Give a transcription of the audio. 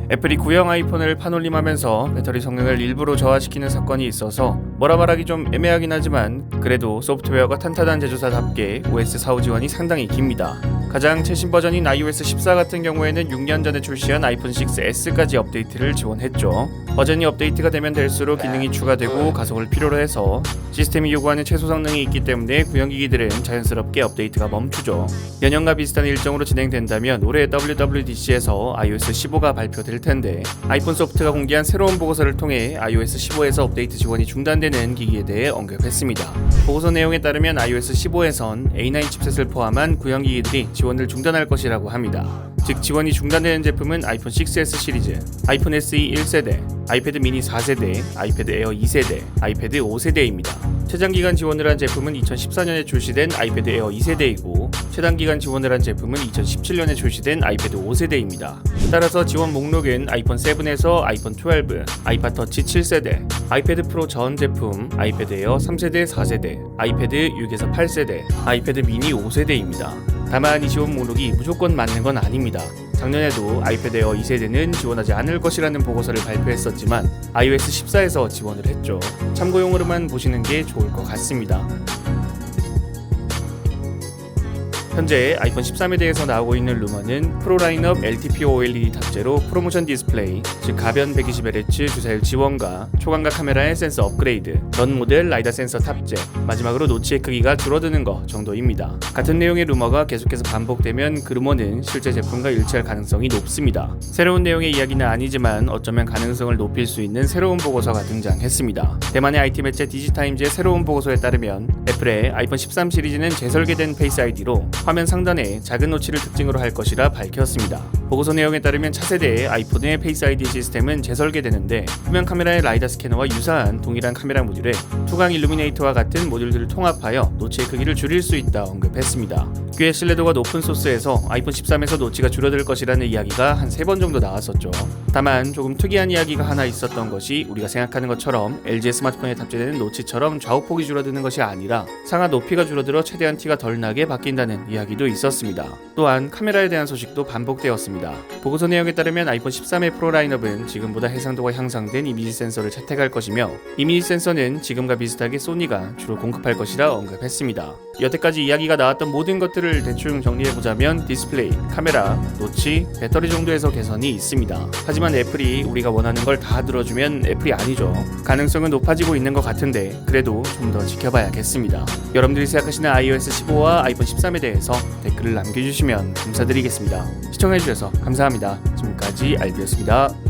애플이 구형 아이폰을 판올림하면서 배터리 성능을 일부러 저하시키는 사건이 있어서 뭐라 말하기 좀 애매하긴 하지만 그래도 소프트웨어가 탄탄한 제조사답게 OS 4호 지원이 상당히 깁니다. 가장 최신 버전인 iOS 14 같은 경우에는 6년 전에 출시한 아이폰 6S까지 업데이트를 지원했죠. 버전이 업데이트가 되면 될수록 기능이 추가되고 가속을 필요로 해서 시스템이 요구하는 최소 성능이 있기 때문에 구형기기들은 자연스럽게 업데이트가 멈추죠. 연년과 비슷한 일정으로 진행된다면 올해 WWDC에서 iOS 15가 발표될 텐데 아이폰 소프트가 공개한 새로운 보고서를 통해 iOS 15에서 업데이트 지원이 중단되는 기기에 대해 언급했습니다. 보고서 내용에 따르면 iOS 15에선 A9 칩셋을 포함한 구형기기들이 지원을 중단할 것이라고 합니다. 즉 지원이 중단되는 제품은 아이폰 6S 시리즈, 아이폰 SE 1세대, 아이패드 미니 4세대, 아이패드 에어 2세대, 아이패드 5세대입니다. 최장기간 지원을 한 제품은 2014년에 출시된 아이패드 에어 2세대이고 최단기간 지원을 한 제품은 2017년에 출시된 아이패드 5세대입니다. 따라서 지원 목록은 아이폰 7에서 아이폰 12, 아이팟 터치 7세대, 아이패드 프로 전 제품, 아이패드 에어 3세대, 4세대, 아이패드 6에서 8세대, 아이패드 미니 5세대입니다. 다만 이 지원 목록이 무조건 맞는 건 아닙니다. 작년에도 아이패드 에어 2세대는 지원하지 않을 것이라는 보고서를 발표했었지만 iOS 14에서 지원을 했죠. 참고용으로만 보시는 게 좋을 것 같습니다. 현재 아이폰 13에 대해서 나오고 있는 루머는 프로 라인업 LTPO OLED 탑재로 프로모션 디스플레이, 즉 가변 120Hz 주사율 지원과 초광각 카메라의 센서 업그레이드, 전 모델 라이다 센서 탑재, 마지막으로 노치의 크기가 줄어드는 것 정도입니다. 같은 내용의 루머가 계속해서 반복되면 그 루머는 실제 제품과 일치할 가능성이 높습니다. 새로운 내용의 이야기는 아니지만 어쩌면 가능성을 높일 수 있는 새로운 보고서가 등장했습니다. 대만의 IT 매체 디지타임즈의 새로운 보고서에 따르면 애플의 아이폰 13 시리즈는 재설계된 페이스 아이디로 화면 상단에 작은 노치를 특징으로 할 것이라 밝혔습니다. 보고서 내용에 따르면 차세대의 아이폰의 페이스 아이디 시스템은 재설계되는데 후면 카메라의 라이다 스캐너와 유사한 동일한 카메라 모듈에 투광 일루미네이터와 같은 모듈들을 통합하여 노치의 크기를 줄일 수 있다 언급했습니다. 꽤 신뢰도가 높은 소스에서 아이폰 13에서 노치가 줄어들 것이라는 이야기가 한 3번 정도 나왔었죠. 다만 조금 특이한 이야기가 하나 있었던 것이 우리가 생각하는 것처럼 LG 스마트폰에 탑재되는 노치처럼 좌우폭이 줄어드는 것이 아니라 상하 높이가 줄어들어 최대한 티가 덜 나게 바뀐다는 이야기도 있었습니다. 또한 카메라에 대한 소식도 반복되었습니다. 보고서 내용에 따르면 아이폰 13의 프로 라인업은 지금보다 해상도가 향상된 이미지 센서를 채택할 것이며 이미지 센서는 지금과 비슷하게 소니가 주로 공급할 것이라 언급했습니다. 여태까지 이야기가 나왔던 모든 것들을 대충 정리해보자면 디스플레이, 카메라, 노치, 배터리 정도에서 개선이 있습니다. 하지만 애플이 우리가 원하는 걸 다 들어주면 애플이 아니죠. 가능성은 높아지고 있는 것 같은데 그래도 좀 더 지켜봐야겠습니다. 여러분들이 생각하시는 iOS 15와 아이폰 13에 대해서 댓글을 남겨주시면 감사드리겠습니다. 시청해주셔서 감사합니다. 지금까지 알비였습니다.